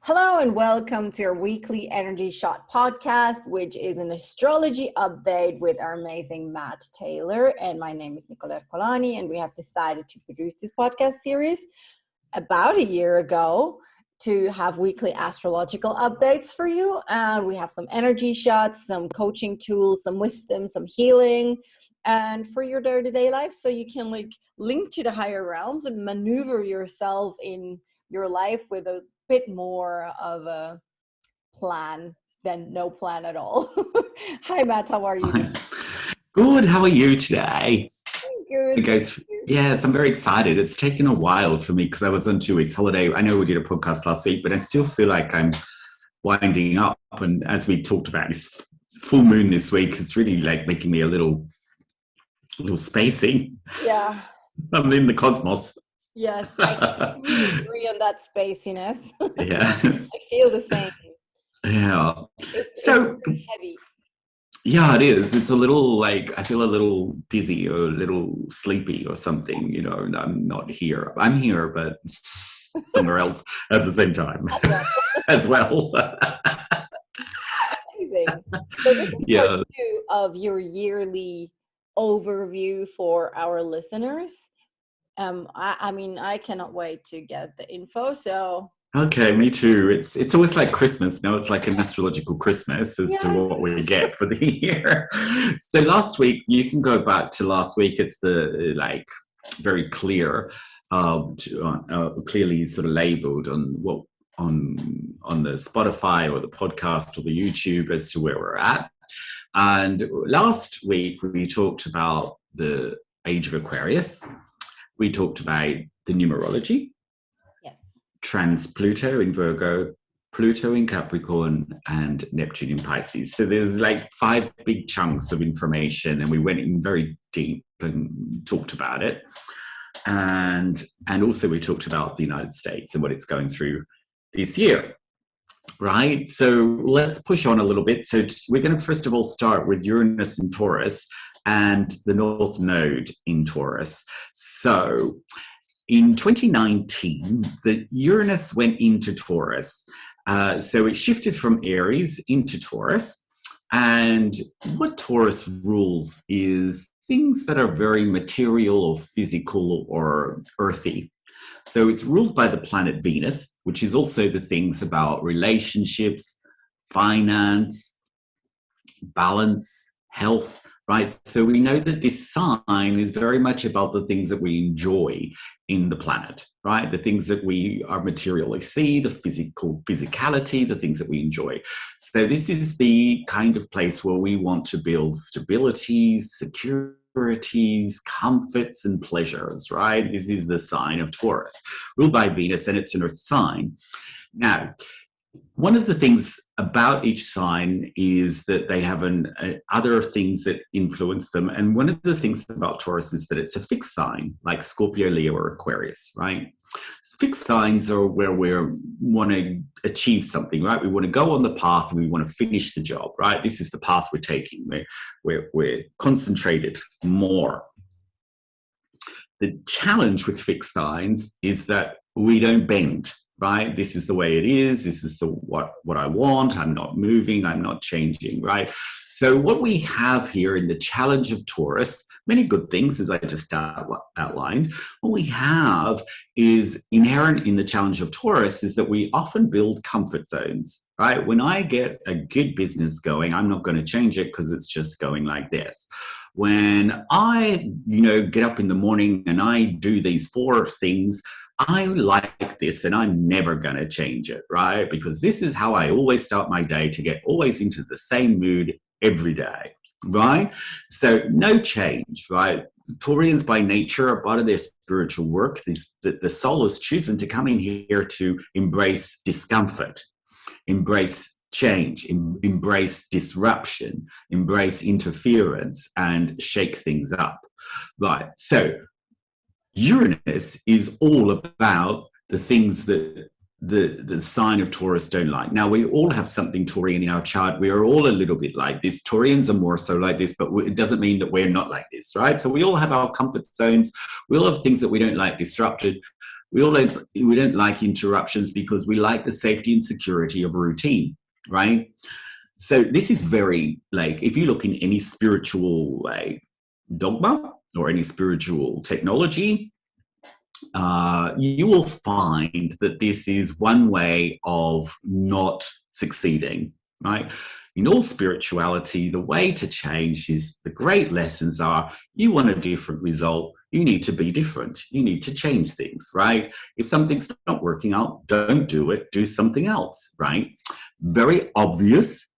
Hello and welcome to our weekly Energy Shot podcast, which is an astrology update with our amazing Matt Taylor. And my name is Nicolette Colani, and we have decided to produce this podcast series about a year ago to have weekly astrological updates for you. And we have some energy shots, some coaching tools, some wisdom, some healing, and for your day-to-day life, so you can link to the higher realms and maneuver yourself in your life with a bit more of a plan than no plan at all. Hi Matt, how are you doing? Good, how are you today? Good. Yes, I'm very excited. It's taken a while for me because I was on 2 weeks holiday. I know we did a podcast last week, but I still feel like I'm winding up. And as we talked about this full moon this week, it's really like making me a little spacey. Yeah. I'm in the cosmos. Yes, I completely agree on that spaciness. Yeah. I feel the same. Yeah. It's very heavy. Yeah, it is. It's a little I feel a little dizzy or a little sleepy or something, and I'm not here. I'm here, but somewhere else at the same time as well. Amazing. So this is part 2 of your yearly overview for our listeners. I cannot wait to get the info. So okay, me too. It's always like Christmas. No, it's like an astrological Christmas as to what we get for the year. So last week, you can go back to last week. It's the very clear, clearly sort of labeled on what on the Spotify or the podcast or the YouTube as to where we're at. And last week we talked about the age of Aquarius. We talked about the numerology. Yes. Trans-Pluto in Virgo, Pluto in Capricorn, and Neptune in Pisces. So there's 5 big chunks of information, and we went in very deep and talked about it. And also we talked about the United States and what it's going through this year. Right? So let's push on a little bit. So we're going to first of all start with Uranus and Taurus and the North Node in Taurus. So in 2019, the Uranus went into Taurus. So it shifted from Aries into Taurus. And what Taurus rules is things that are very material or physical or earthy. So it's ruled by the planet Venus, which is also the things about relationships, finance, balance, health, right? So we know that this sign is very much about the things that we enjoy in the planet, right? The things that we are materially see, the physicality, the things that we enjoy. So this is the kind of place where we want to build stability, securities, comforts, and pleasures, right? This is the sign of Taurus, ruled by Venus, and it's an earth sign. Now, one of the things about each sign is that they have other things that influence them. And one of the things about Taurus is that it's a fixed sign, like Scorpio, Leo, or Aquarius, right? Fixed signs are where we want to achieve something, right? We want to go on the path and we want to finish the job, right? This is the path we're taking. We're concentrated more. The challenge with fixed signs is that we don't bend. Right? This is the way it is. This is what I want. I'm not moving. I'm not changing, right? So what we have here in the challenge of Taurus, many good things, as I just outlined, what we have is inherent in the challenge of Taurus is that we often build comfort zones, right? When I get a good business going, I'm not going to change it because it's just going like this. When I, get up in the morning and I do these 4 things, I like this and I'm never going to change it, right? Because this is how I always start my day to get always into the same mood every day, right? So no change, right? Taurians by nature are part of their spiritual work. The soul is choosing to come in here to embrace discomfort, embrace change, embrace disruption, embrace interference, and shake things up, right? So Uranus is all about the things that the sign of Taurus don't like. Now, we all have something Taurian in our chart. We are all a little bit like this. Taurians are more so like this, but it doesn't mean that we're not like this, right? So we all have our comfort zones. We all have things that we don't like disrupted. we don't like interruptions because we like the safety and security of routine, right? So this is very, like, if you look in any spiritual like dogma or any spiritual technology, you will find that this is one way of not succeeding, right? In all spirituality, the way to change is, the great lessons are, you want a different result, you need to be different. You need to change things, right? If something's not working out, don't do it, do something else, right? Very obvious,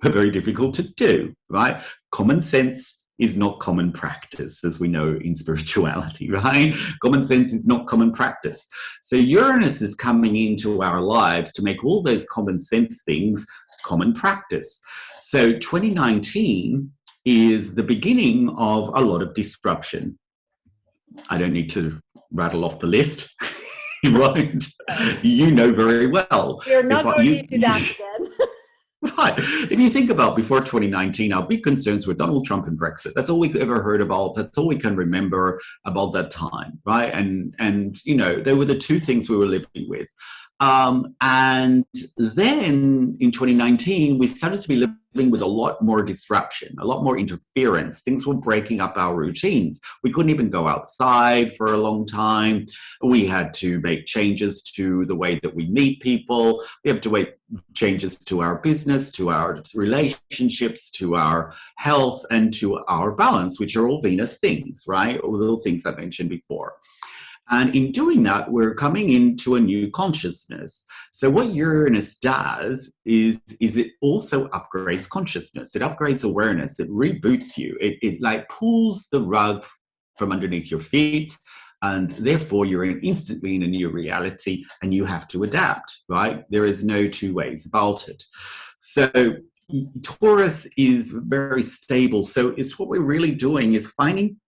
but very difficult to do, right? Common sense is not common practice, as we know in spirituality, right? Common sense is not common practice. So Uranus is coming into our lives to make all those common sense things common practice. So 2019 is the beginning of a lot of disruption. I don't need to rattle off the list. You won't. You know very well. We're not going into that again. Right. If you think about before 2019, our big concerns were Donald Trump and Brexit. That's all we ever heard about. That's all we can remember about that time, right? And you know, they were the two things we were living with. And then in 2019, we started to be living with a lot more disruption, a lot more interference. Things were breaking up our routines. We couldn't even go outside for a long time. We had to make changes to the way that we meet people. We have to make changes to our business, to our relationships, to our health, and to our balance, which are all Venus things, right? All the little things I mentioned before. And in doing that, we're coming into a new consciousness. So what Uranus does is it also upgrades consciousness. It upgrades awareness. It reboots you. It like pulls the rug from underneath your feet. And therefore, you're instantly in a new reality and you have to adapt, right? There is no two ways about it. So Taurus is very stable. So it's what we're really doing is finding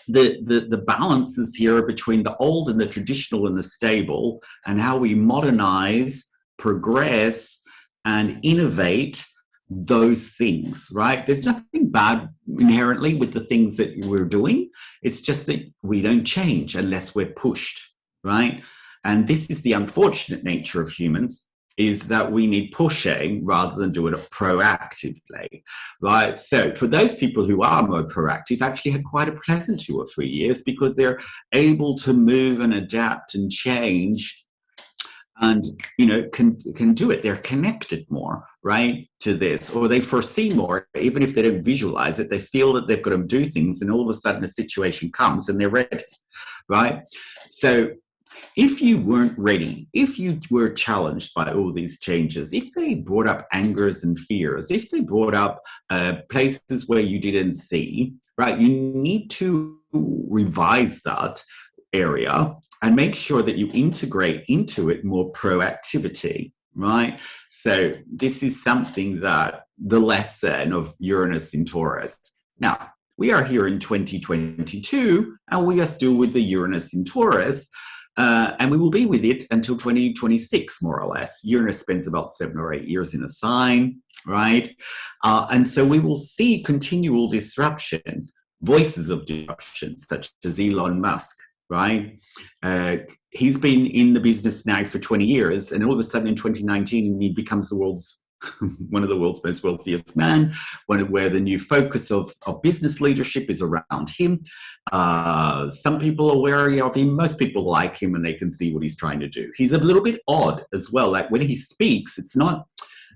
the balances here between the old and the traditional and the stable, and how we modernize, progress, and innovate those things, right? There's nothing bad inherently with the things that we're doing. It's just that we don't change unless we're pushed, right? And this is the unfortunate nature of humans, is that we need pushing rather than do it proactively, right? So for those people who are more proactive, actually had quite a pleasant 2 or 3 years, because they're able to move and adapt and change, and you know, can do it. They're connected more, right, to this, or they foresee more. Even if they don't visualize it, they feel that they've got to do things, and all of a sudden a situation comes and they're ready, right? So if you weren't ready, if you were challenged by all these changes, if they brought up angers and fears, if they brought up places where you didn't see, right, you need to revise that area and make sure that you integrate into it more proactivity, right? So this is something that the lesson of Uranus in Taurus. Now, we are here in 2022, and we are still with the Uranus in Taurus. And we will be with it until 2026, more or less. Uranus spends about 7 or 8 years in a sign, right? And so we will see continual disruption, voices of disruption, such as Elon Musk, right? He's been in the business now for 20 years, and all of a sudden in 2019, he becomes the world's one of the world's most wealthiest men, where the new focus of business leadership is around him. Some people are wary of him. Most people like him, and they can see what he's trying to do. He's a little bit odd as well. Like when he speaks, it's not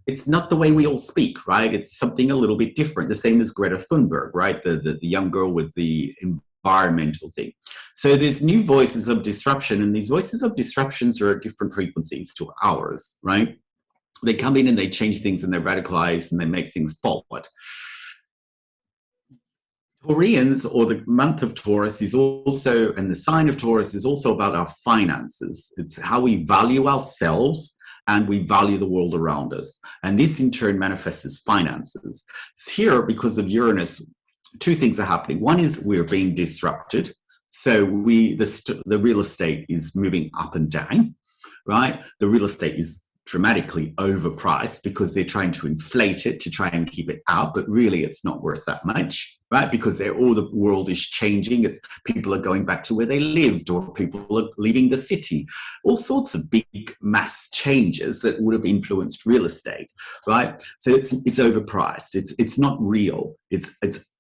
the way we all speak, right? It's something a little bit different. The same as Greta Thunberg, right? The young girl with the environmental thing. So there's new voices of disruption, and these voices of disruptions are at different frequencies to ours, right? They come in and they change things, and they radicalize and they make things forward. Taurians, or the month of Taurus, is also, and the sign of Taurus is also about our finances. It's how we value ourselves and we value the world around us. And this in turn manifests as finances. Here, because of Uranus, 2 things are happening. One is we're being disrupted. So the real estate is moving up and down, right? The real estate is dramatically overpriced because they're trying to inflate it to try and keep it out, but really it's not worth that much, right? Because all the world is changing. People are going back to where they lived, or people are leaving the city. All sorts of big mass changes that would have influenced real estate, right? So it's overpriced. It's not real. It's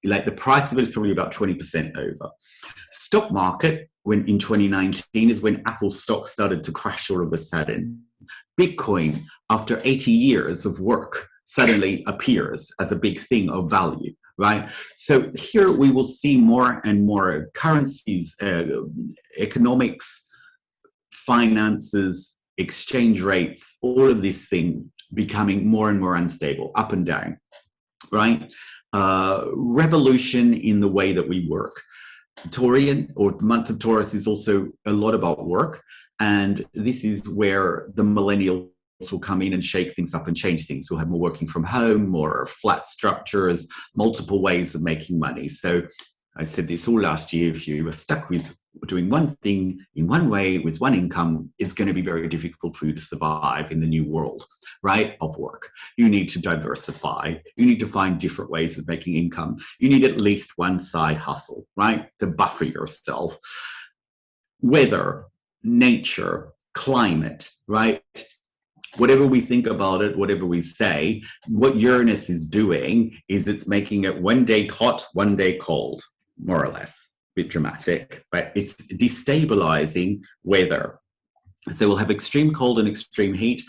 like the price of it is probably about 20% over. Stock market, when in 2019 is when Apple stock started to crash all of a sudden. Bitcoin, after 80 years of work, suddenly appears as a big thing of value, right? So here we will see more and more currencies, economics, finances, exchange rates, all of these things becoming more and more unstable, up and down, right? Revolution in the way that we work. Taurian, or the month of Taurus, is also a lot about work. And this is where the millennials will come in and shake things up and change things. We'll have more working from home, more flat structures, multiple ways of making money. So I said this all last year, if you are stuck with doing one thing in one way with one income, it's going to be very difficult for you to survive in the new world, right, of work. You need to diversify. You need to find different ways of making income. You need at least one side hustle, right, to buffer yourself. Weather, nature, climate, right? Whatever we think about it, whatever we say, what Uranus is doing is it's making it one day hot, one day cold, more or less. A bit dramatic, but it's destabilizing weather. So we'll have extreme cold and extreme heat,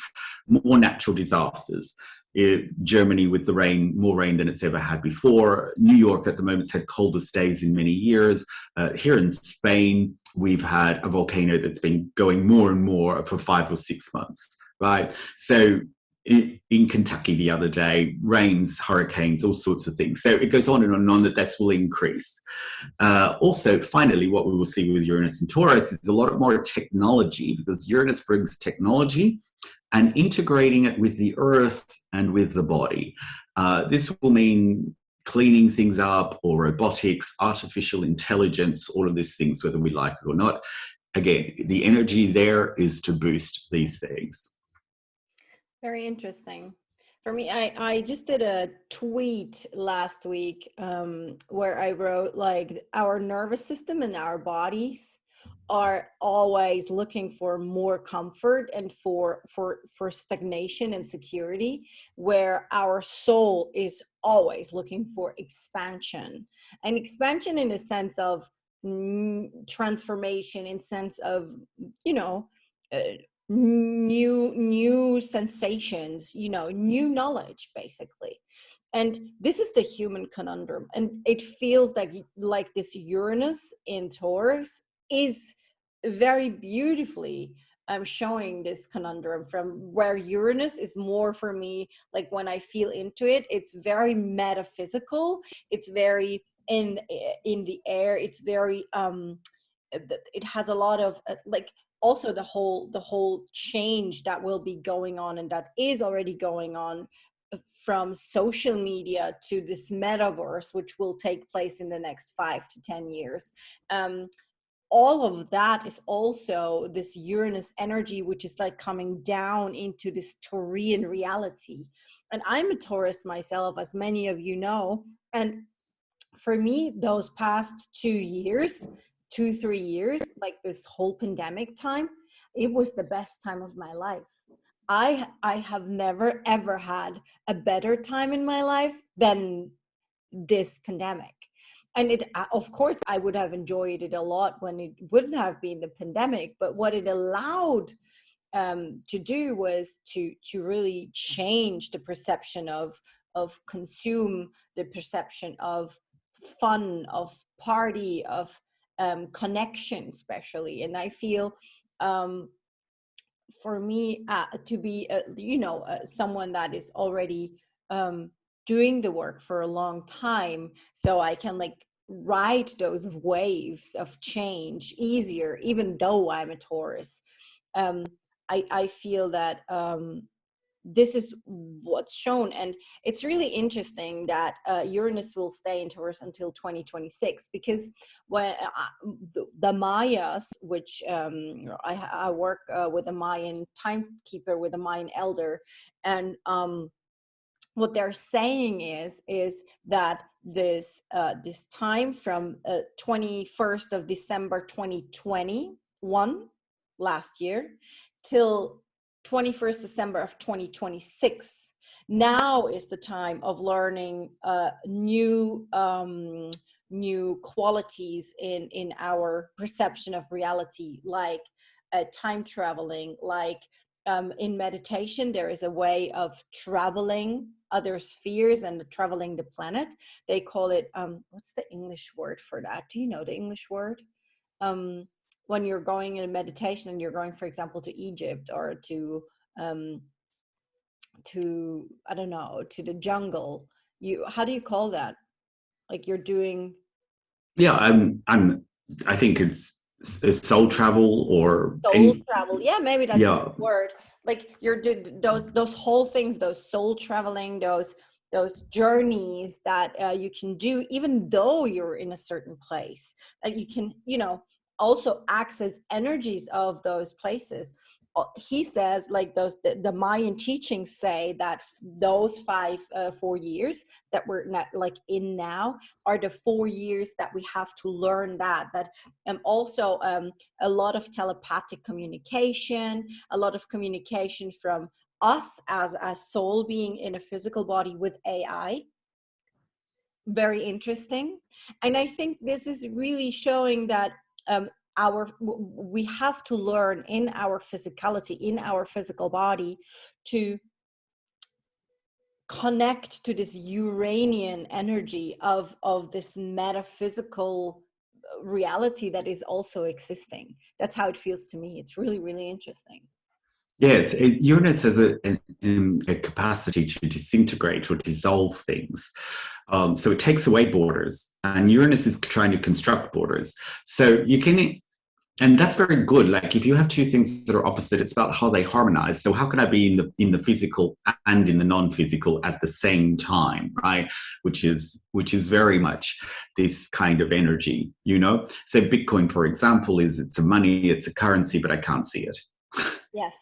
more natural disasters. Germany with the rain, more rain than it's ever had before. New York at the moment's had coldest days in many years. Here in Spain, we've had a volcano that's been going more and more for 5 or 6 months, right? So in Kentucky the other day, rains, hurricanes, all sorts of things. So it goes on and on that this will increase. Also, finally, what we will see with Uranus and Taurus is a lot more technology, because Uranus brings technology and integrating it with the earth and with the body. This will mean cleaning things up, or robotics, artificial intelligence, all of these things, whether we like it or not. Again, the energy there is to boost these things. Very interesting. For me, I just did a tweet last week where I wrote, like, our nervous system and our bodies are always looking for more comfort and for stagnation and security, where our soul is always looking for expansion, and expansion in a sense of transformation, in sense of, you know, new sensations, you know, new knowledge, basically. And this is the human conundrum, and it feels like this Uranus in Taurus is very beautifully showing this conundrum, from where Uranus is more, for me, like, when I feel into it, it's very metaphysical, it's very in the air, it's very it has a lot of like, also the whole change that will be going on, and that is already going on, from social media to this metaverse, which will take place in the next 5 to 10 years. All of that is also this Uranus energy, which is like coming down into this Taurian reality. And I'm a Taurus myself, as many of you know. And for me, those past 3 years, like this whole pandemic time, it was the best time of my life. I have never, ever had a better time in my life than this pandemic. And it, of course, I would have enjoyed it a lot when it wouldn't have been the pandemic, but what it allowed to do was to really change the perception of consume, the perception of fun, of party, of connection, especially. And I feel for me to be someone that is already doing the work for a long time, so I can like ride those waves of change easier, even though I'm a Taurus. I feel that this is what's shown. And it's really interesting that Uranus will stay in Taurus until 2026, because when the Mayas, which I work with a Mayan timekeeper, with a Mayan elder, and what they're saying is that this time from 21st of December 2021, last year, till 21st December of 2026, now is the time of learning new qualities in our perception of reality, like time traveling, like in meditation there is a way of traveling other spheres and traveling the planet. They call it what's the English word for that? Do you know the English word? When you're going in a meditation and you're going, for example, to Egypt, or to I don't know, to the jungle, how do you call that? Like you're doing, Yeah, I think it's soul travel or soul travel. Yeah, maybe that's yeah. a word. Like you're doing those whole things, those soul traveling, those journeys that you can do even though you're in a certain place, that you can, also access energies of those places. He says, like, the Mayan teachings say that those 4 years that we're not like in now are the 4 years that we have to learn that also a lot of telepathic communication, a lot of communication from us as a soul being in a physical body with AI. Very interesting. And I think this is really showing that we have to learn in our physicality, in our physical body, to connect to this Uranian energy of this metaphysical reality that is also existing. That's how it feels to me. It's really, really interesting. Yes, Uranus has a capacity to disintegrate or dissolve things. So it takes away borders, and Uranus is trying to construct borders. So you can, and that's very good. Like if you have two things that are opposite, it's about how they harmonize. So how can I be in the physical and in the non-physical at the same time, right? Which is very much this kind of energy, So Bitcoin, for example, it's a money, it's a currency, but I can't see it. Yes.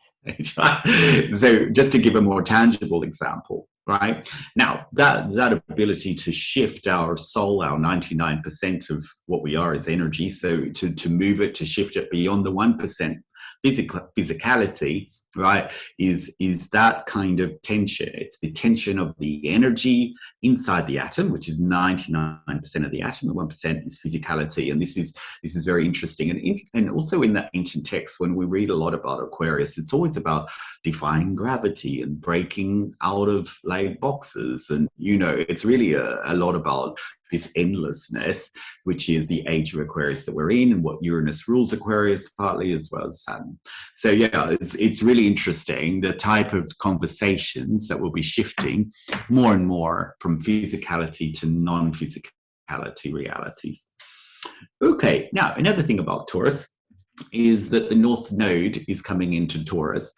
So just to give a more tangible example, right? Now, that ability to shift our soul, our 99% of what we are is energy, so to move it, to shift it beyond the 1% physicality, right, is that kind of tension. It's the tension of the energy inside the atom, which is 99% of the atom, and 1% is physicality. And this is very interesting. And also in the ancient texts, when we read a lot about Aquarius, it's always about defying gravity and breaking out of like boxes. And, it's really a lot about this endlessness, which is the age of Aquarius that we're in, and what Uranus rules Aquarius partly, as well as Saturn. So yeah, it's really interesting, the type of conversations that will be shifting more and more from physicality to non-physicality realities. Okay, now another thing about Taurus is that the North Node is coming into Taurus.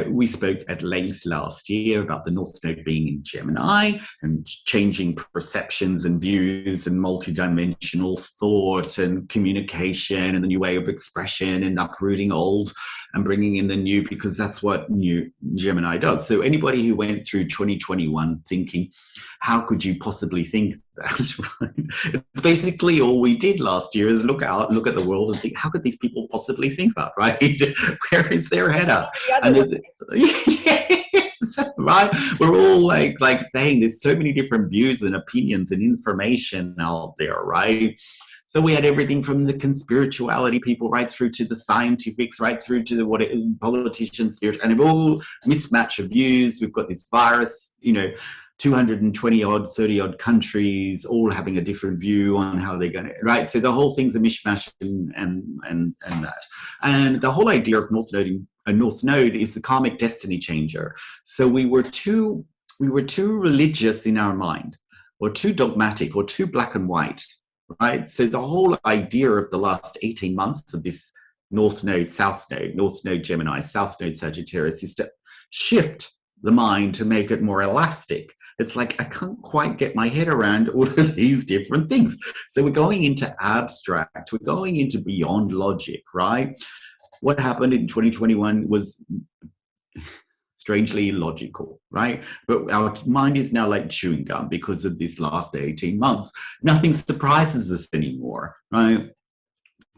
We spoke at length last year about the North Node being in Gemini and changing perceptions and views and multidimensional thought and communication and the new way of expression and uprooting old and bringing in the new, because that's what new Gemini does. So anybody who went through 2021 thinking, how could you possibly think that? It's basically all we did last year is look at the world and think, how could these people possibly think that, right? Where is their head at? Yes, right. We're all like saying there's so many different views and opinions and information out there, right? So we had everything from the conspirituality people right through to the scientifics, right through to the politicians, and they've all mismatch of views. We've got this virus, 220 odd, 30 odd countries, all having a different view on how they're going to, right? So the whole thing's a mishmash and that. And the whole idea of a North Node is the karmic destiny changer. So we were too religious in our mind, or too dogmatic, or too black and white, right? So the whole idea of the last 18 months of this North Node, South Node, North Node Gemini, South Node Sagittarius is to shift the mind to make it more elastic. It's like, I can't quite get my head around all of these different things. So we're going into abstract, we're going into beyond logic, right? What happened in 2021 was strangely illogical, right? But our mind is now like chewing gum because of this last 18 months. Nothing surprises us anymore, right?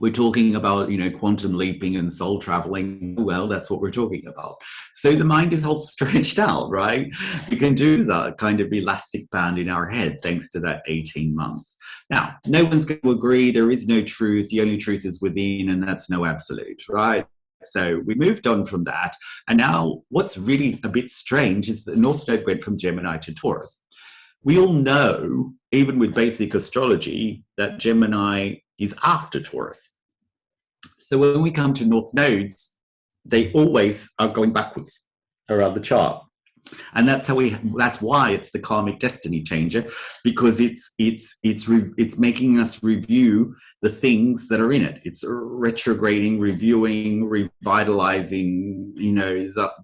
We're talking about, quantum leaping and soul traveling. Well, that's what we're talking about. So the mind is all stretched out, right? We can do that kind of elastic band in our head thanks to that 18 months. Now, no one's going to agree. There is no truth. The only truth is within, and that's no absolute, right? So we moved on from that. And now what's really a bit strange is the North Node went from Gemini to Taurus. We all know, even with basic astrology, that Gemini is after Taurus. So when we come to North Nodes, they always are going backwards around the chart. And that's why it's the karmic destiny changer, because it's making us review the things that are in it. It's retrograding, reviewing, revitalizing,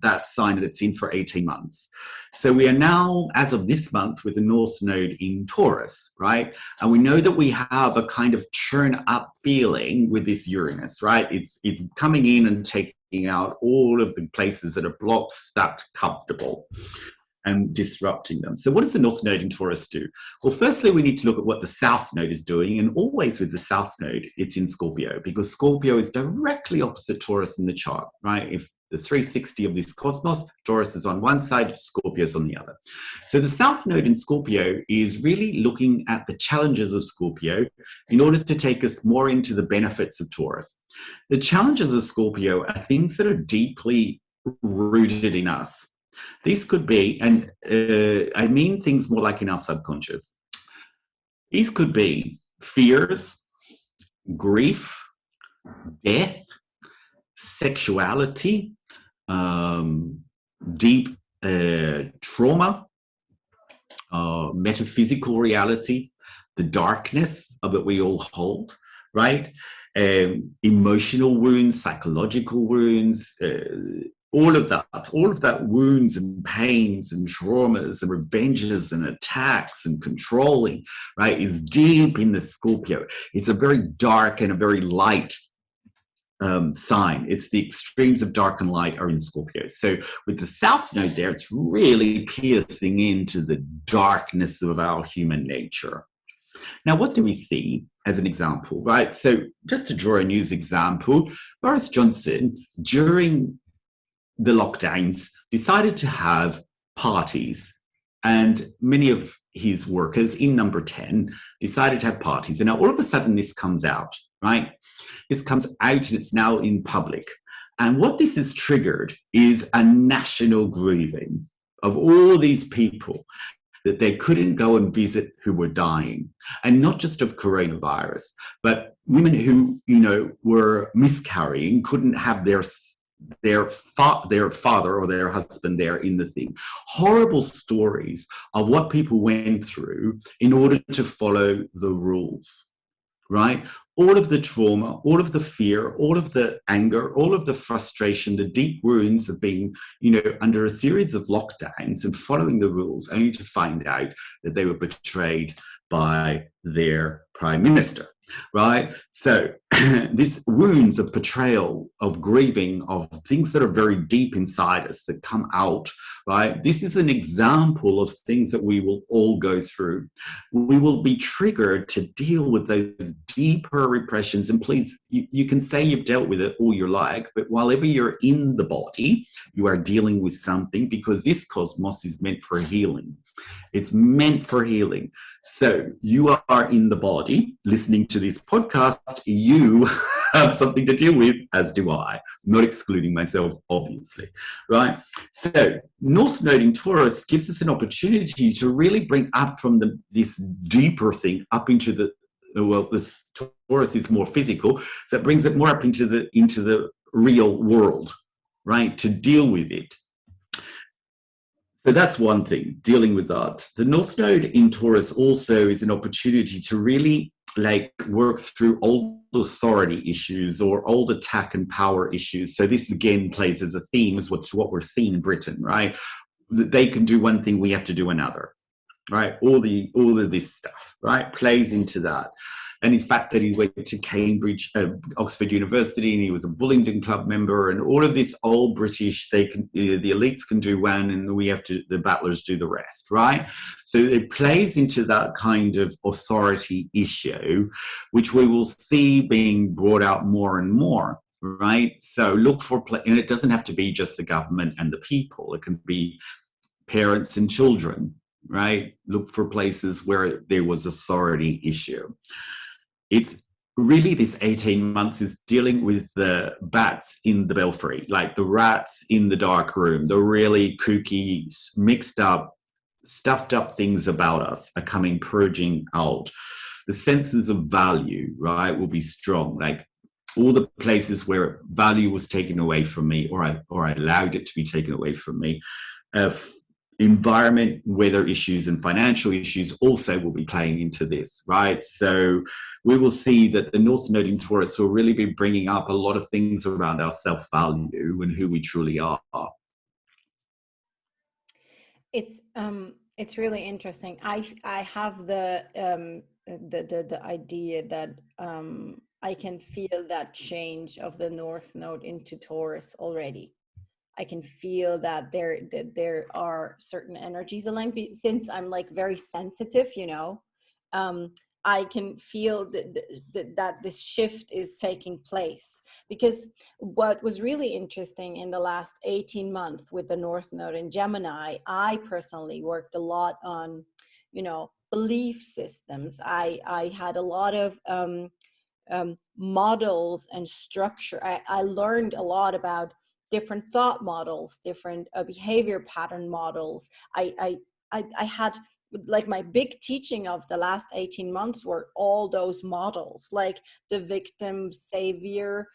that sign that it's in for 18 months. So we are now, as of this month, with the North Node in Taurus, right? And we know that we have a kind of churn up feeling with this Uranus, right? It's coming in and taking out all of the places that are blocked, stuck, comfortable, and disrupting them. So what does the North Node in Taurus do? Well, firstly, we need to look at what the South Node is doing. And always with the South Node, it's in Scorpio, because Scorpio is directly opposite Taurus in the chart, right? If the 360 of this cosmos, Taurus is on one side, Scorpio is on the other. So the South Node in Scorpio is really looking at the challenges of Scorpio in order to take us more into the benefits of Taurus. The challenges of Scorpio are things that are deeply rooted in us. These could be, and I mean things more like in our subconscious. These could be fears, grief, death, sexuality, deep trauma, metaphysical reality, the darkness that we all hold, right? Emotional wounds, psychological wounds, all of that wounds and pains and traumas and revenges and attacks and controlling, right, is deep in the Scorpio. It's a very dark and a very light sign. It's the extremes of dark and light are in Scorpio. So with the South Node there, it's really piercing into the darkness of our human nature. Now, what do we see as an example, right? So just to draw a news example, Boris Johnson, during the lockdowns, decided to have parties, and many of his workers in number 10 decided to have parties. And now all of a sudden this comes out, right? This comes out and it's now in public. And what this has triggered is a national grieving of all these people that they couldn't go and visit who were dying, and not just of coronavirus, but women who, were miscarrying, couldn't have their father or their husband there in the thing. Horrible stories of what people went through in order to follow the rules, right? All of the trauma, all of the fear, all of the anger, all of the frustration, the deep wounds of being, under a series of lockdowns and following the rules, only to find out that they were betrayed by their prime minister, right? So these wounds of betrayal, of grieving, of things that are very deep inside us that come out, right? This is an example of things that we will all go through. We will be triggered to deal with those deeper repressions. And please, you can say you've dealt with it all your life, but while ever you're in the body, you are dealing with something, because this cosmos is meant for healing. It's meant for healing. So you are in the body listening to this podcast. You have something to deal with, as do I, not excluding myself, obviously, right? So North Node in Taurus gives us an opportunity to really bring up from this deeper thing up into this Taurus is more physical, so it brings it more up into the real world, right, to deal with it. So that's one thing, dealing with that. The North Node in Taurus also is an opportunity to really work through old authority issues or old attack and power issues. So this again plays as a theme as what we're seeing in Britain, right? they can do one thing, we have to do another, right? All of this stuff, right, plays into that. And his fact that he went to Cambridge, Oxford University, and he was a Bullingdon Club member, and all of this old British, the elites can do one, and the battlers do the rest, right? So it plays into that kind of authority issue, which we will see being brought out more and more, right? So look for, and it doesn't have to be just the government and the people. It can be parents and children, right? Look for places where there was authority issue. It's really, this 18 months is dealing with the bats in the belfry, like the rats in the dark room, the really kooky, mixed up, stuffed up things about us are coming purging out. The senses of value, right, will be strong. Like all the places where value was taken away from me, or I allowed it to be taken away from me. Environment, weather issues, and financial issues also will be playing into this, right? So we will see that the North Node in Taurus will really be bringing up a lot of things around our self-value and who we truly are. It's really interesting. I have the idea that I can feel that change of the North Node into Taurus already. I can feel that there are certain energies aligned. Since I'm like very sensitive, I can feel that this shift is taking place. Because what was really interesting in the last 18 months with the North Node in Gemini, I personally worked a lot on, belief systems. I had a lot of models and structure. I learned a lot about different thought models, different behavior pattern models. I had, like, my big teaching of the last 18 months were all those models, like the victim, savior,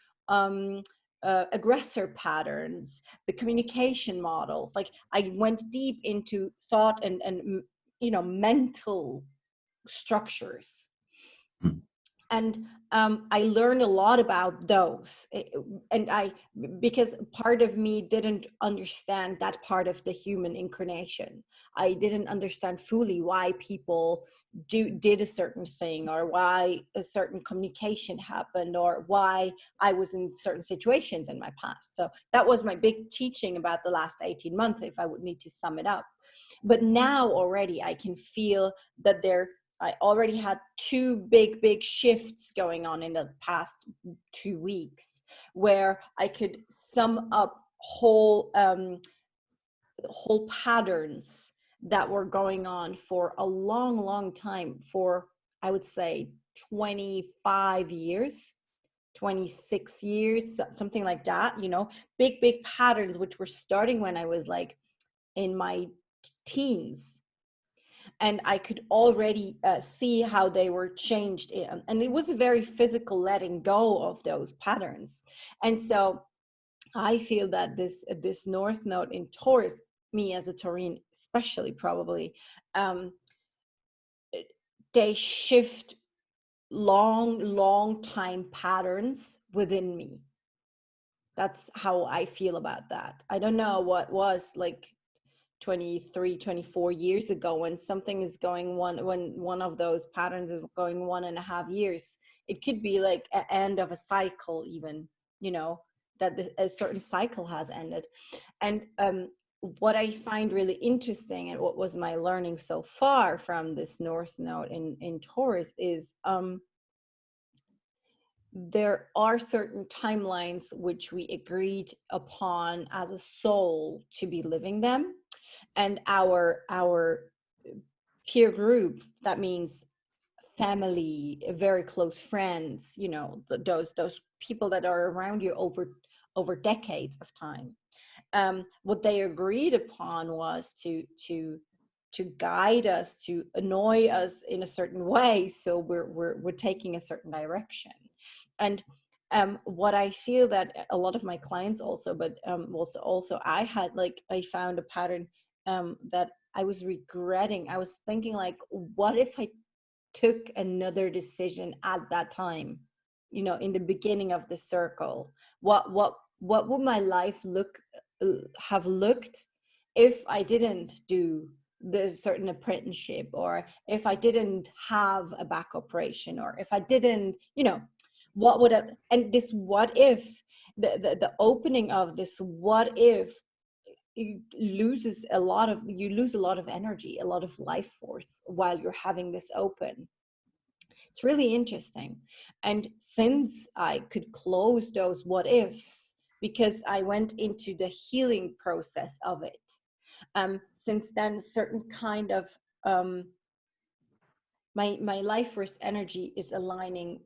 aggressor patterns, the communication models. Like, I went deep into thought and mental structures. And I learned a lot about those, and because part of me didn't understand that part of the human incarnation. I didn't understand fully why people did a certain thing, or why a certain communication happened, or why I was in certain situations in my past. So that was my big teaching about the last 18 months, if I would need to sum it up. But now already I can feel that I already had two big shifts going on in the past 2 weeks, where I could sum up whole patterns that were going on for a long time, for, I would say, 25 years, 26 years, something like that, big patterns, which were starting when I was like in my teens. And I could already see how they were changed. And it was a very physical letting go of those patterns. And so I feel that this North Node in Taurus, me as a Taurine especially, probably, they shift long time patterns within me. That's how I feel about that. I don't know what was like 23, 24 years ago, when something is going when one of those patterns is going 1.5 years. It could be like an end of a cycle, even, that a certain cycle has ended. And what I find really interesting, and what was my learning so far from this North Node in Taurus, is there are certain timelines which we agreed upon as a soul to be living them. And our peer group, that means family, very close friends, those people that are around you over decades of time. What they agreed upon was to guide us, to annoy us in a certain way, so we're taking a certain direction. And what I feel that a lot of my clients also, but also I found a pattern that I was regretting. I was thinking, like, what if I took another decision at that time, in the beginning of the circle? What would my life have looked if I didn't do the certain apprenticeship, or if I didn't have a back operation, or if I didn't, what would have, and this what if, the opening of this what if, you lose a lot of energy, a lot of life force while you're having this open. It's really interesting. And since I could close those what ifs, because I went into the healing process of it, since then, certain kind of my life force energy is aligning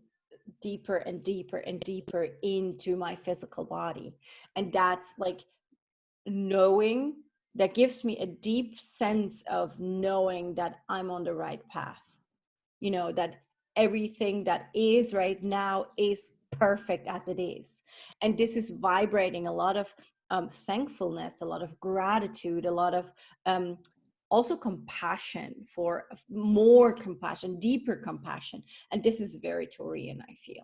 deeper and deeper and deeper into my physical body. And that's like knowing, that gives me a deep sense of knowing that I'm on the right path. That everything that is right now is perfect as it is. And this is vibrating a lot of thankfulness, a lot of gratitude, a lot of also compassion, for more compassion, deeper compassion. And this is very Taurian, I feel.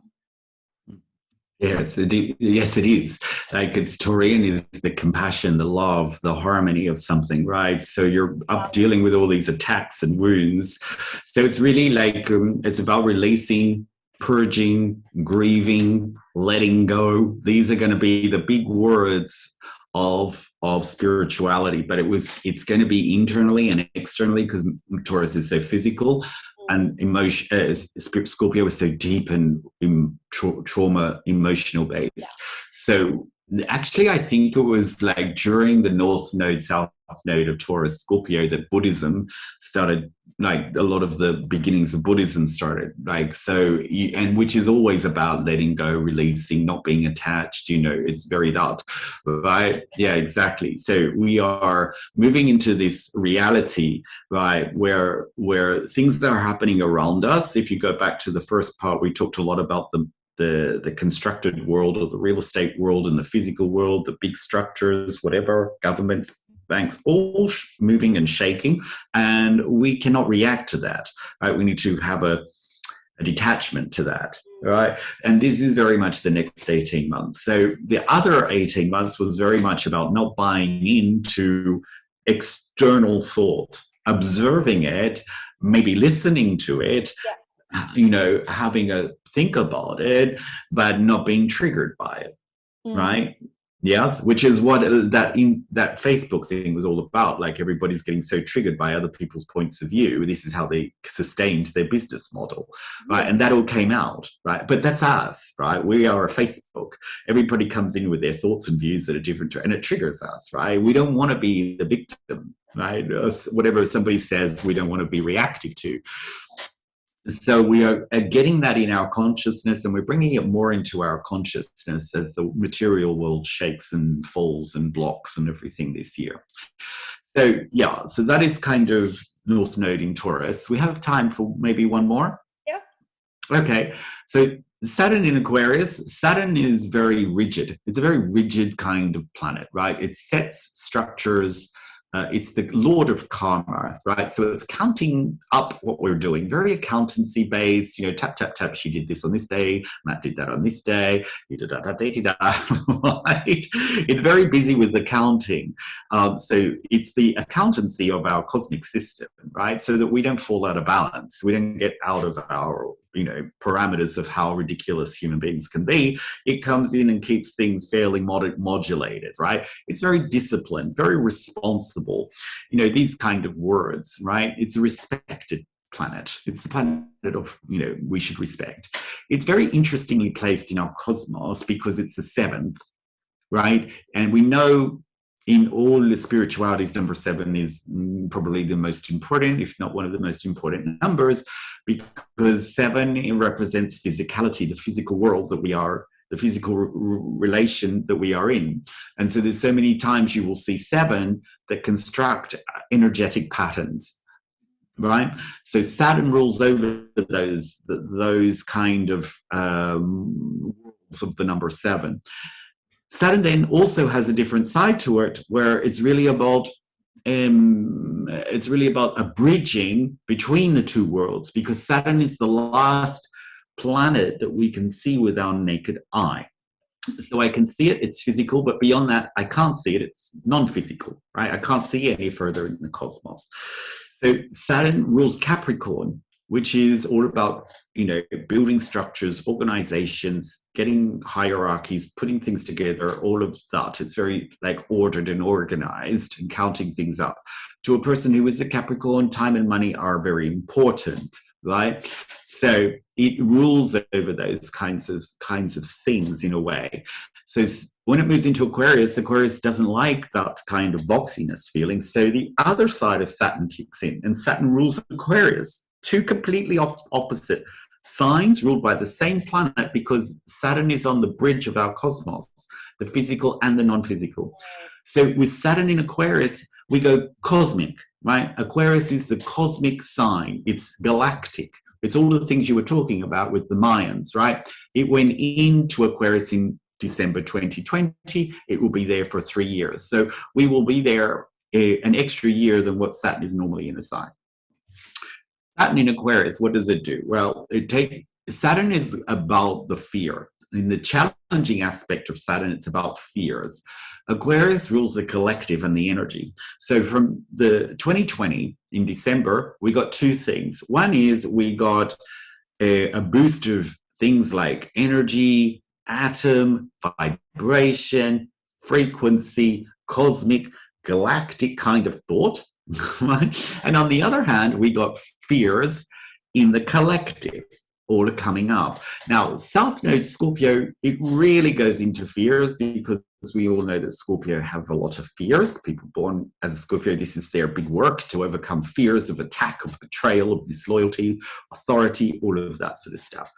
Yes, yes, it is. Like, it's Taurian is the compassion, the love, the harmony of something, right? So you're up dealing with all these attacks and wounds. So it's really like, it's about releasing, purging, grieving, letting go. These are going to be the big words of spirituality, but it's going to be internally and externally, because Taurus is so physical. And Scorpio is so deep and trauma, emotional based. Yeah. So actually, I think it was like during the North Node, South Node of Taurus, Scorpio, that Buddhism started, like a lot of the beginnings of Buddhism started, like, so, and which is always about letting go, releasing, not being attached, it's very that, right? Yeah, exactly. So we are moving into this reality, right, where things that are happening around us. If you go back to the first part, we talked a lot about the constructed world, or the real estate world, and the physical world, the big structures, whatever, governments, banks, all moving and shaking, and we cannot react to that, right? We need to have a detachment to that, right? And this is very much the next 18 months. So the other 18 months was very much about not buying into external thought, observing it, maybe listening to it, having a think about it, but not being triggered by it, right? Yes, which is what that Facebook thing was all about. Like, everybody's getting so triggered by other people's points of view. This is how they sustained their business model, right? And that all came out, right? But that's us, right? We are a Facebook. Everybody comes in with their thoughts and views that are different, and it triggers us, right? We don't want to be the victim, right? Whatever somebody says, we don't want to be reactive to. So we are getting that in our consciousness, and we're bringing it more into our consciousness as the material world shakes and falls and blocks and everything this year. So yeah, so that is kind of North Node in Taurus. We have time for maybe one more? Yeah. Okay, so Saturn in Aquarius. Saturn is very rigid. It's a very rigid kind of planet, right? It sets structures. It's the Lord of Karma, right? So it's counting up what we're doing, very accountancy based, tap, tap, tap, she did this on this day, Matt did that on this day, right? It's very busy with accounting. So it's the accountancy of our cosmic system, right? So that we don't fall out of balance. We don't get out of our parameters of how ridiculous human beings can be. It comes in and keeps things fairly modulated, right? It's very disciplined, very responsible, these kind of words, right? It's a respected planet. It's the planet of, we should respect. It's very interestingly placed in our cosmos because it's the 7th, right? And we know in all the spiritualities, number 7 is probably the most important, if not one of the most important numbers, because 7 represents physicality, the physical world that we are, the physical relation that we are in. And so there's so many times you will see 7 that construct energetic patterns, right? So Saturn rules over those kind of worlds of the number 7. Saturn then also has a different side to it, where it's really about a bridging between the two worlds, because Saturn is the last planet that we can see with our naked eye. So I can see it, it's physical, but beyond that, I can't see it, it's non-physical, right? I can't see any further in the cosmos. So Saturn rules Capricorn, which is all about, building structures, organizations, getting hierarchies, putting things together, all of that. It's very like ordered and organized and counting things up. To a person who is a Capricorn, time and money are very important, right? So it rules over those kinds of things in a way. So when it moves into Aquarius, Aquarius doesn't like that kind of boxiness feeling. So the other side of Saturn kicks in, and Saturn rules Aquarius. Two completely opposite signs ruled by the same planet, because Saturn is on the bridge of our cosmos, the physical and the non-physical. So with Saturn in Aquarius, we go cosmic, right? Aquarius is the cosmic sign. It's galactic. It's all the things you were talking about with the Mayans, right? It went into Aquarius in December 2020. It will be there for 3 years. So we will be there an extra year than what Saturn is normally in a sign. Saturn in Aquarius, what does it do? Well, Saturn is about the fear. In the challenging aspect of Saturn, it's about fears. Aquarius rules the collective and the energy. So from the 2020 in December, we got two things. One is we got a boost of things like energy, atom, vibration, frequency, cosmic, galactic kind of thought. Right? And on the other hand, we got fears in the collective, all coming up. Now, South Node Scorpio, it really goes into fears, because we all know that Scorpio have a lot of fears. People born as a Scorpio, this is their big work, to overcome fears of attack, of betrayal, of disloyalty, authority, all of that sort of stuff.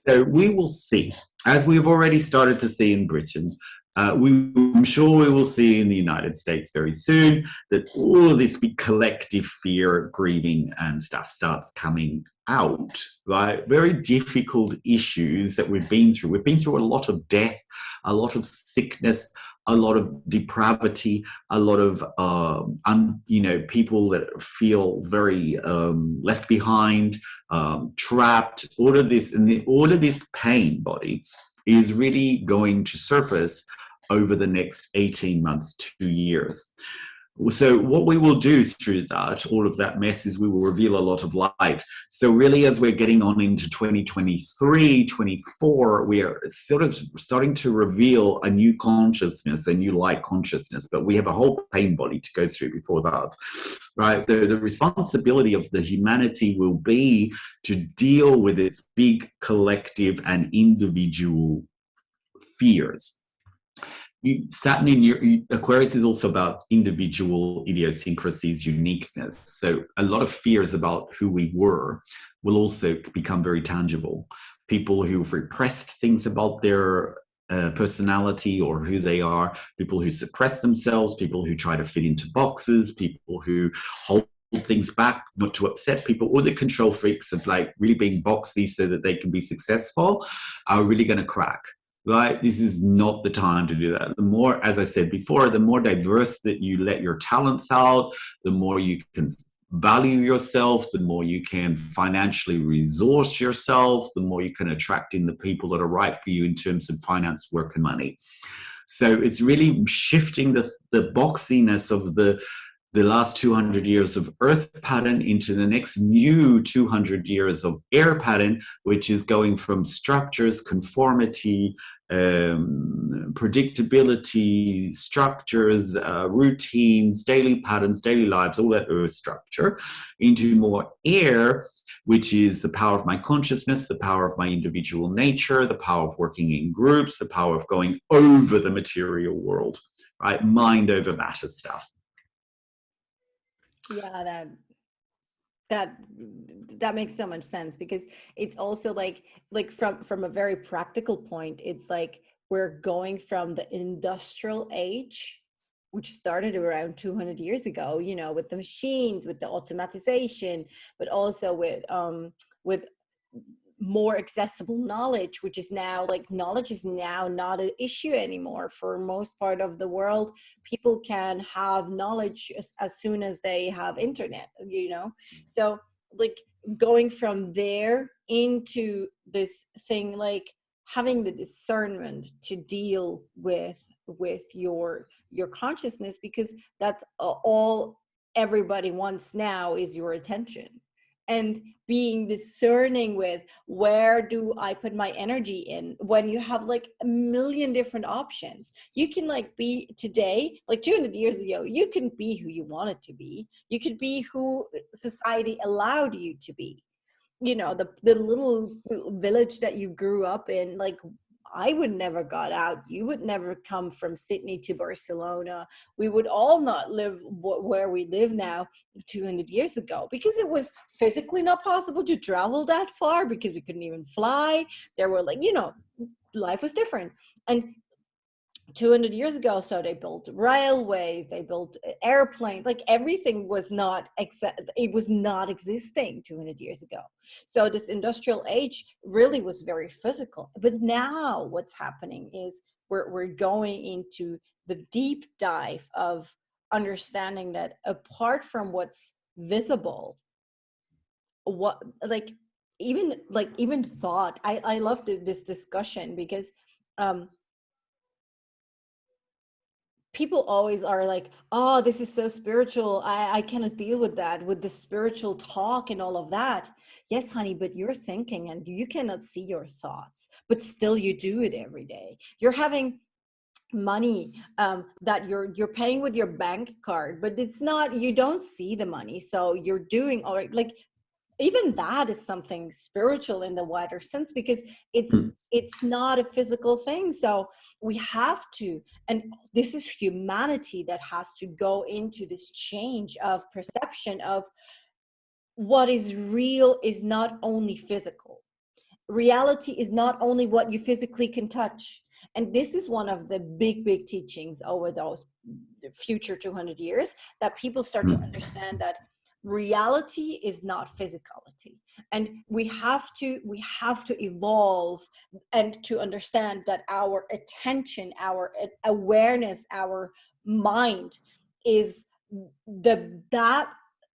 So we will see, as we've already started to see in Britain, I'm sure we will see in the United States very soon, that all of this big collective fear, grieving and stuff starts coming out, right? Very difficult issues that we've been through. We've been through a lot of death, a lot of sickness, a lot of depravity, a lot of people that feel very left behind, trapped. All of this, and all of this pain, body, is really going to surface over the next 18 months, 2 years. So what we will do through that, all of that mess, is we will reveal a lot of light. So really, as we're getting on into 2023, 24, we are sort of starting to reveal a new consciousness, a new light consciousness, but we have a whole pain body to go through before that, right? The responsibility of the humanity will be to deal with its big collective and individual fears. Saturn in your Aquarius is also about individual idiosyncrasies, uniqueness. So a lot of fears about who we were will also become very tangible. People who've repressed things about their personality or who they are, people who suppress themselves, people who try to fit into boxes, people who hold things back not to upset people, or the control freaks of like really being boxy so that they can be successful, are really going to crack. Right? This is not the time to do that. The more, as I said before, the more diverse that you let your talents out, the more you can value yourself, the more you can financially resource yourself, the more you can attract in the people that are right for you in terms of finance, work, and money. So it's really shifting the boxiness of the last 200 years of Earth pattern into the next new 200 years of air pattern, which is going from structures, conformity, predictability, structures, routines, daily patterns, daily lives, all that Earth structure, into more air, which is the power of my consciousness, the power of my individual nature, the power of working in groups, the power of going over the material world, right? Mind over matter stuff. Yeah, that makes so much sense, because it's also like from a very practical point, it's like we're going from the industrial age, which started around 200 years ago, with the machines, with the automatization, but also with more accessible knowledge, which is now like knowledge is now not an issue anymore for most part of the world. People can have knowledge as soon as they have internet, so like going from there into this thing, like having the discernment to deal with your consciousness, because that's all everybody wants now, is your attention. And being discerning with, where do I put my energy in, when you have like a million different options. You can like be today, like 200 years ago, you can be who you wanted to be. You could be who society allowed you to be. You know, the little village that you grew up in, like I would never got out. You would never come from Sydney to Barcelona. We would all not live where we live now 200 years ago, because it was physically not possible to travel that far, because we couldn't even fly. There were like, you know, life was different. And 200 years ago, so they built railways, they built airplanes, like everything was not it was not existing 200 years ago. So this industrial age really was very physical. But now what's happening is we're going into the deep dive of understanding that apart from what's visible, what even thought, I love this discussion, because people always are like, oh, this is so spiritual. I cannot deal with that, with the spiritual talk and all of that. Yes, honey, but you're thinking and you cannot see your thoughts, but still you do it every day. You're having money that you're paying with your bank card, but it's not, you don't see the money. So you're doing all right. Like, even that is something spiritual in the wider sense, because it's not a physical thing. So we have to, and this is humanity that has to go into this change of perception of what is real is not only physical. Reality is not only what you physically can touch. And this is one of the big teachings over those future 200 years, that people start to understand that reality is not physicality. And we have to evolve and to understand that our attention, our awareness, our mind is that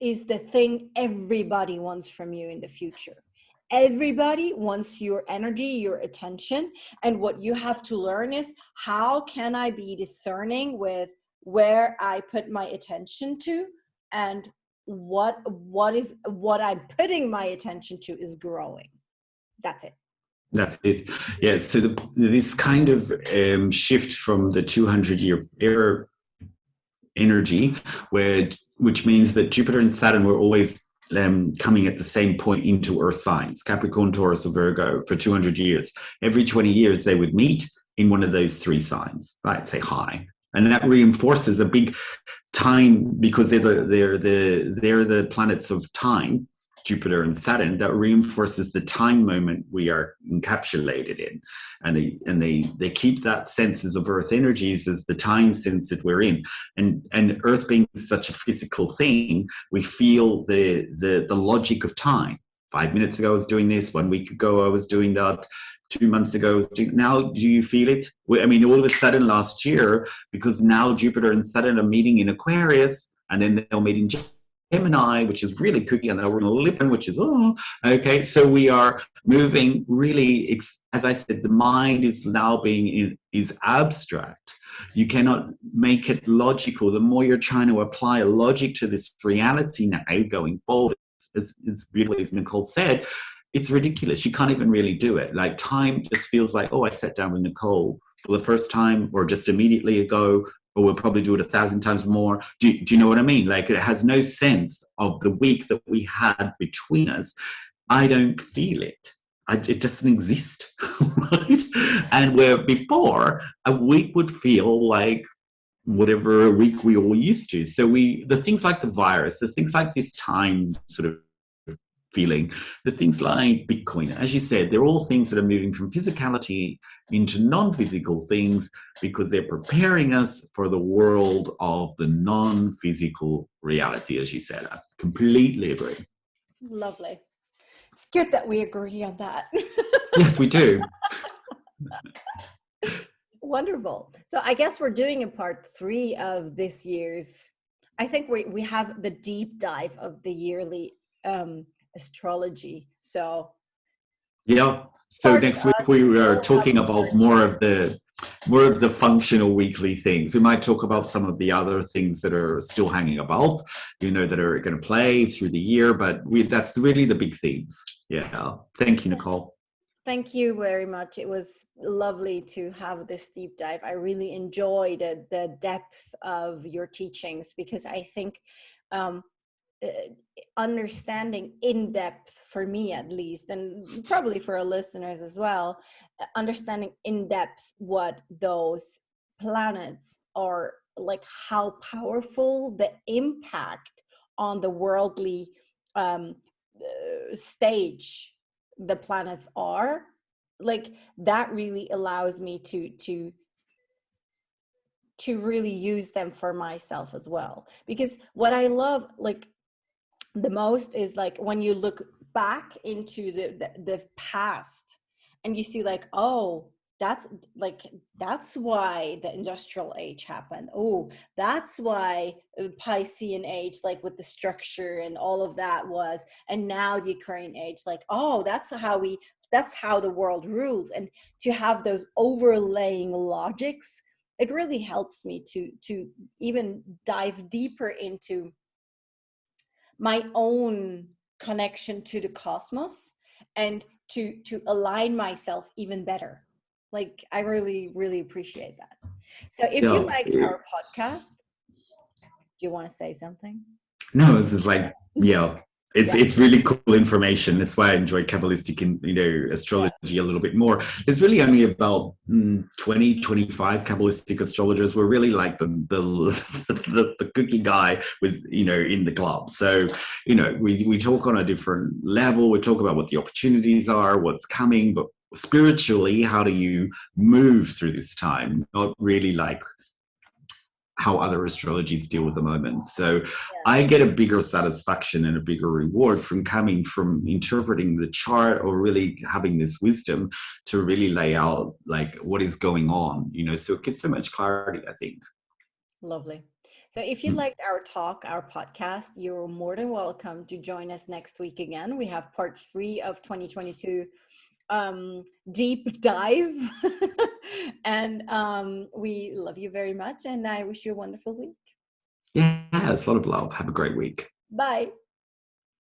is the thing everybody wants from you in the future. Everybody wants your energy, your attention. And what you have to learn is, how can I be discerning with where I put my attention to, and what I'm putting my attention to is growing. That's it. That's it. Yeah. So this kind of shift from the 200-year era energy, which means that Jupiter and Saturn were always coming at the same point into Earth signs, Capricorn, Taurus, or Virgo, for 200 years. Every 20 years, they would meet in one of those three signs, right? Say hi. And that reinforces a big time, because they're the planets of time, Jupiter and Saturn, that reinforces the time moment we are encapsulated in. And they keep that senses of Earth energies as the time sense that we're in. And Earth being such a physical thing, we feel the logic of time. 5 minutes ago I was doing this, 1 week ago I was doing that, 2 months ago I was doing. Now do you feel it? I mean, all of a sudden last year, because now Jupiter and Saturn are meeting in Aquarius, and then they'll meet in Gemini, which is really cookie, and we're in Libra, which is, okay. So we are moving really, as I said, the mind is now is abstract. You cannot make it logical. The more you're trying to apply a logic to this reality now going forward, as beautifully as Nicole said, it's ridiculous. You can't even really do it. Like, time just feels like, oh, I sat down with Nicole for the first time, or just immediately ago, or we'll probably do it 1,000 times more. Do you know what I mean? Like, it has no sense of the week that we had between us. I don't feel it. It doesn't exist, right? And where before, a week would feel like whatever week we all used to. So the things like the virus, the things like this time sort of feeling, the things like Bitcoin, as you said, they're all things that are moving from physicality into non-physical things, because they're preparing us for the world of the non-physical reality, as you said. I completely agree. Lovely. It's good that we agree on that. Yes, we do. Wonderful. So I guess we're doing a part 3 of this year's, I think we have the deep dive of the yearly astrology. So yeah, So part next of week us. We we are all have talking a about part. more of the functional weekly things. We might talk about some of the other things that are still hanging about, that are going to play through the year, but that's really the big themes. Yeah. Thank you, Nicole. Thank you very much. It was lovely to have this deep dive. I really enjoyed the depth of your teachings, because I think understanding in depth, for me at least, and probably for our listeners as well, understanding in depth what those planets are, like how powerful the impact on the worldly stage the planets are, like that really allows me to really use them for myself as well. Because what I love, like, the most is like when you look back into the past and you see like, oh, that's why the industrial age happened. Oh, that's why the Piscean age, like with the structure and all of that was, and now the Aquarian age, like, oh, that's how the world rules. And to have those overlaying logics, it really helps me to even dive deeper into my own connection to the cosmos, and to align myself even better. Like, I really, really appreciate that. So if you liked our podcast, do you want to say something? No, this is like, yeah, it's really cool information. That's why I enjoy Kabbalistic and astrology a little bit more. There's really only about 20, 25 Kabbalistic astrologers. We're really like the cookie guy with in the club. So we talk on a different level. We talk about what the opportunities are, what's coming, but spiritually, how do you move through this time? Not really like how other astrologies deal with the moment. So I get a bigger satisfaction and a bigger reward from coming from interpreting the chart, or really having this wisdom to really lay out like what is going on, so it gives so much clarity, I think. Lovely. So if you liked our talk, our podcast, you're more than welcome to join us next week again. We have part 3 of 2022 deep dive. And we love you very much, and I wish you a wonderful week. Yeah, it's a lot of love. Have a great week. Bye.